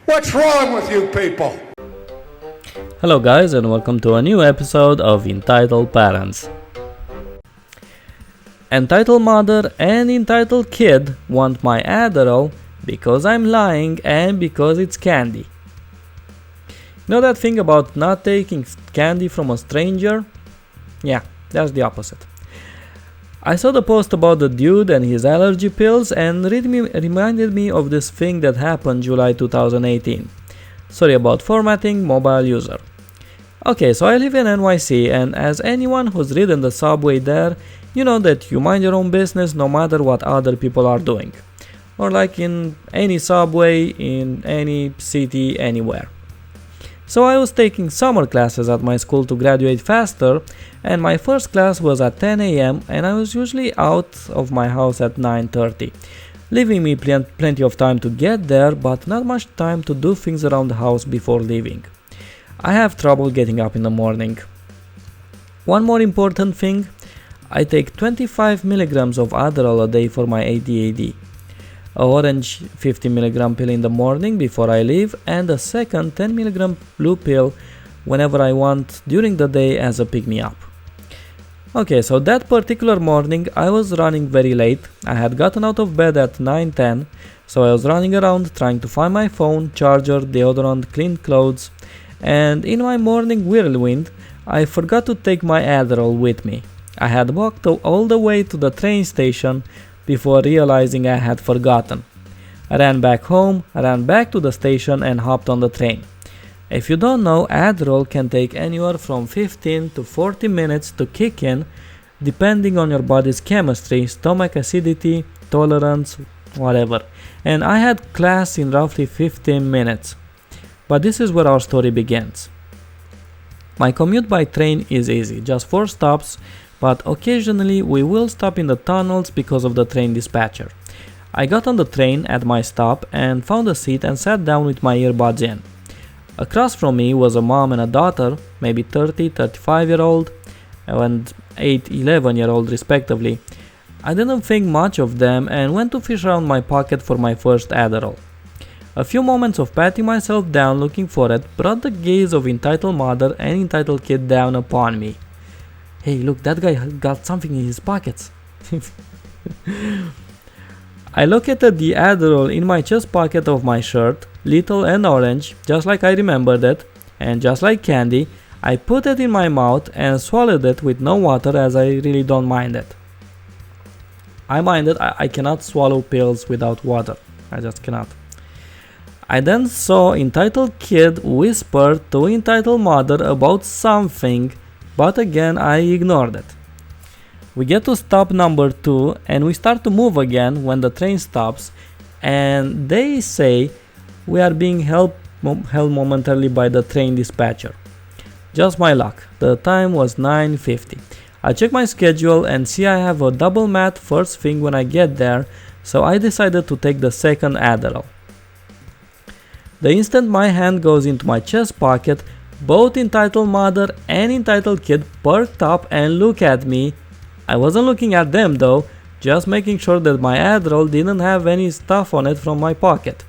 What's wrong with you people? Hello guys, and welcome to a new episode of Entitled Parents. Entitled mother and entitled kid want my Adderall because I'm lying and because it's candy. You know that thing about not taking candy from a stranger? Yeah, that's the opposite. I saw the post about the dude and his allergy pills and it reminded me of this thing that happened July 2018. Sorry about formatting, mobile user. Okay, so I live in NYC, and as anyone who's ridden the subway there, you know that you mind your own business no matter what other people are doing. Or like in any subway, in any city, anywhere. So I was taking summer classes at my school to graduate faster, and my first class was at 10 AM and I was usually out of my house at 9:30, leaving me plenty of time to get there, but not much time to do things around the house before leaving. I have trouble getting up in the morning. One more important thing, I take 25 milligrams of Adderall a day for my ADHD. A orange 50 milligram pill in the morning before I leave, and a second 10 milligram blue pill whenever I want during the day as a pick-me-up. Okay, so that particular morning I was running very late. I had gotten out of bed at 9:10, so I was running around trying to find my phone, charger, deodorant, clean clothes, and in my morning whirlwind, I forgot to take my Adderall with me. I had walked all the way to the train station before realizing I had forgotten. I ran back home, ran back to the station and hopped on the train. If you don't know, Adderall can take anywhere from 15 to 40 minutes to kick in, depending on your body's chemistry, stomach acidity, tolerance, whatever. And I had class in roughly 15 minutes. But this is where our story begins. My commute by train is easy, just 4 stops, but occasionally we will stop in the tunnels because of the train dispatcher. I got on the train at my stop and found a seat and sat down with my earbuds in. Across from me was a mom and a daughter, maybe 35-year-old and 11-year-old respectively. I didn't think much of them and went to fish around my pocket for my first Adderall. A few moments of patting myself down looking for it brought the gaze of entitled mother and entitled kid down upon me. Hey, look, that guy got something in his pockets. I located the Adderall in my chest pocket of my shirt, little and orange, just like I remembered it, and just like candy, I put it in my mouth and swallowed it with no water as I really don't mind it. I cannot swallow pills without water. I just cannot. I then saw entitled kid whisper to entitled mother about something, but again I ignored it. We get to stop number 2 and we start to move again when the train stops, and they say we are being held momentarily by the train dispatcher. Just my luck, the time was 9:50. I check my schedule and see I have a double mat first thing when I get there, so I decided to take the second Adderall. The instant my hand goes into my chest pocket, both entitled mother and entitled kid perked up and look at me. I wasn't looking at them though, just making sure that my Adderall didn't have any stuff on it from my pocket.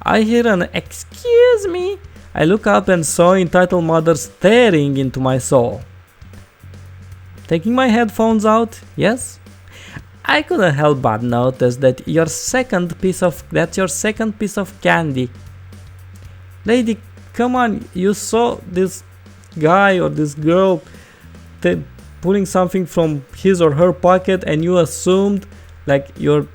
I hear an "excuse me." I look up and saw entitled mother staring into my soul. Taking my headphones out, yes? I couldn't help but notice that that's your second piece of candy. Lady, come on, you saw this guy or this girl pulling something from his or her pocket and you assumed, like, your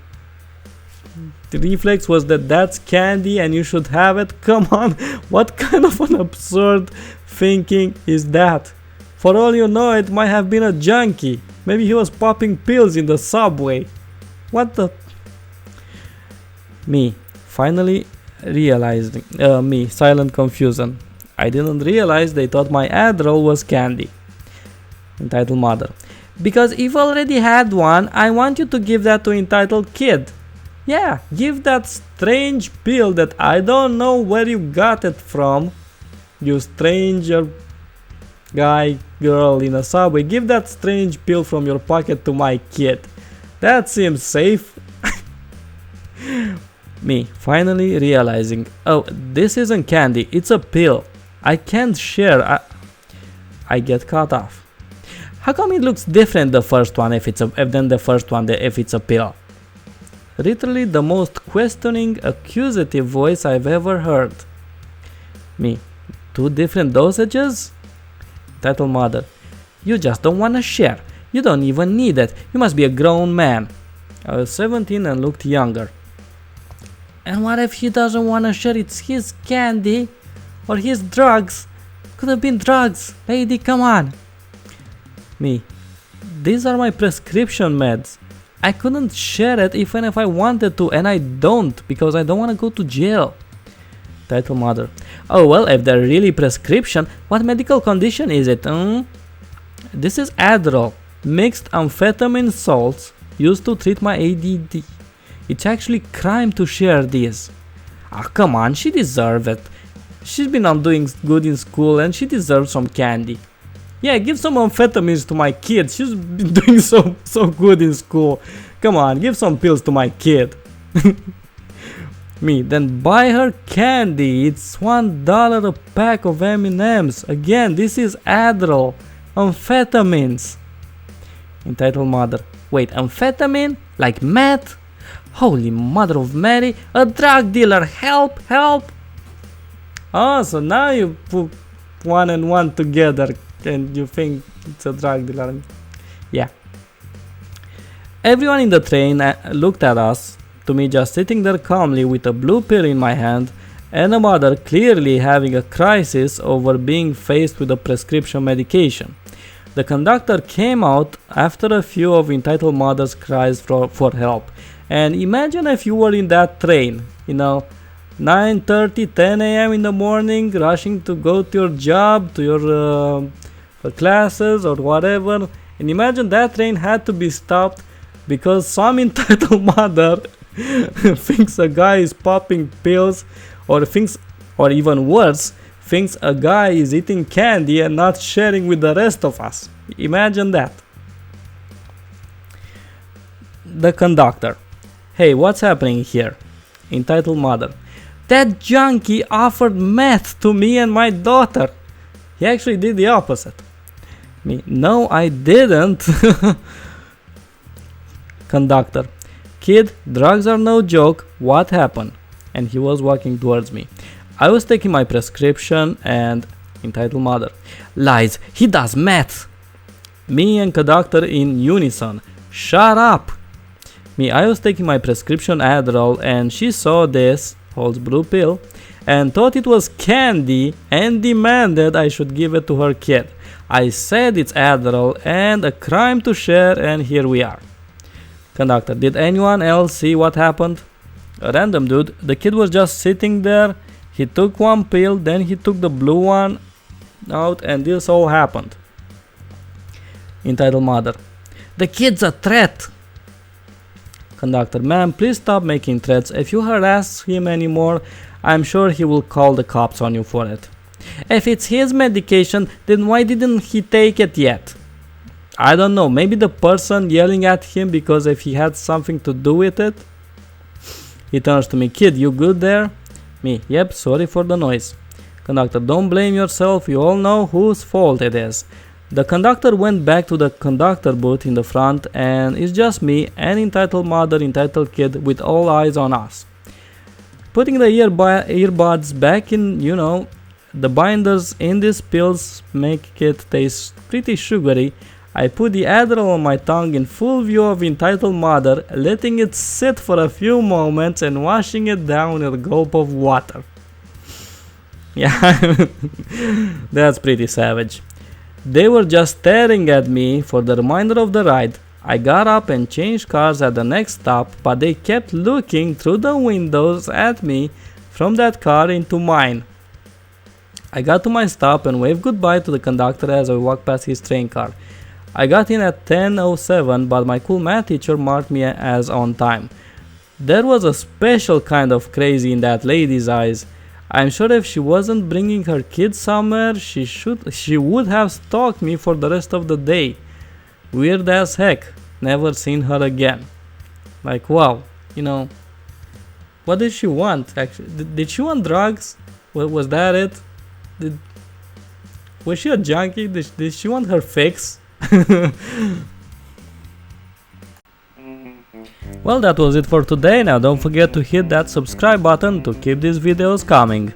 reflex was that that's candy and you should have it? Come on, what kind of an absurd thinking is that? For all you know, it might have been a junkie. Maybe he was popping pills in the subway. What the... Me, finally realizing, silent confusion. I didn't realize they thought my Adderall was candy. Entitled mother. Because if you already had one, I want you to give that to entitled kid. Yeah, give that strange pill that I don't know where you got it from. You stranger guy, girl in a subway. Give that strange pill from your pocket to my kid. That seems safe. Me, finally realizing, oh, this isn't candy, it's a pill. I can't share. I get cut off. How come it looks different the first one than the first one if it's a pill? Literally the most questioning, accusative voice I've ever heard. Me, 2 different dosages? Title mother, you just don't wanna share. You don't even need it. You must be a grown man. I was 17 and looked younger. And what if he doesn't wanna share? It's his candy or his drugs. Could have been drugs. Lady, come on. Me, these are my prescription meds. I couldn't share it even if I wanted to, and I don't because I don't want to go to jail. Title mother, oh well, if they're really prescription, what medical condition is it? This is Adderall, mixed amphetamine salts used to treat my ADD. It's actually crime to share these. Ah, come on, she deserves it. She's been doing good in school and she deserves some candy. Yeah, give some amphetamines to my kid. She's been doing so good in school. Come on, give some pills to my kid. Me, then buy her candy. It's $1 a pack of M&Ms. Again, this is Adderall. Amphetamines. Entitled mother, wait, amphetamine? Like meth? Holy mother of Mary, a drug dealer, help, help! Oh, so now you put 1 and 1 together and you think it's a drug dealer. Yeah. Everyone in the train looked at us, to me just sitting there calmly with a blue pill in my hand and a mother clearly having a crisis over being faced with a prescription medication. The conductor came out after a few of entitled mothers' cries for help. And imagine if you were in that train, 9:30, 10 a.m. in the morning, rushing to go to your job, to your classes or whatever. And imagine that train had to be stopped because some entitled mother thinks a guy is popping pills or even worse, thinks a guy is eating candy and not sharing with the rest of us. Imagine that. The conductor, hey, what's happening here? Entitled mother, that junkie offered meth to me and my daughter. He actually did the opposite. Me, no, I didn't. Conductor, kid, drugs are no joke. What happened? And he was walking towards me. I was taking my prescription and entitled mother, lies, he does meth. Me and conductor in unison, shut up. Me, I was taking my prescription Adderall and she saw this, holds blue pill, and thought it was candy and demanded I should give it to her kid. I said it's Adderall and a crime to share, and here we are. Conductor, did anyone else see what happened? A random dude, the kid was just sitting there, he took one pill, then he took the blue one out and this all happened. Entitled mother, the kid's a threat. Conductor, ma'am, please stop making threats. If you harass him anymore, I'm sure he will call the cops on you for it. If it's his medication, then why didn't he take it yet? I don't know, maybe the person yelling at him because if he had something to do with it. He turns to me, kid, you good there? Me, yep, sorry for the noise. Conductor, don't blame yourself, you all know whose fault it is. The conductor went back to the conductor booth in the front and it's just me and entitled mother, entitled kid with all eyes on us. Putting the earbuds back in, the binders in these pills make it taste pretty sugary. I put the Adderall on my tongue in full view of entitled mother, letting it sit for a few moments and washing it down with a gulp of water. Yeah, that's pretty savage. They were just staring at me for the remainder of the ride. I got up and changed cars at the next stop, but they kept looking through the windows at me from that car into mine. I got to my stop and waved goodbye to the conductor as I walked past his train car. I got in at 10:07, but my cool math teacher marked me as on time. There was a special kind of crazy in that lady's eyes. I'm sure if she wasn't bringing her kids somewhere, she would have stalked me for the rest of the day. Weird as heck. Never seen her again. Like, wow, What did she want, actually? Did she want drugs? Was that it? Was she a junkie? Did she want her fix? Well, that was it for today. Now don't forget to hit that subscribe button to keep these videos coming.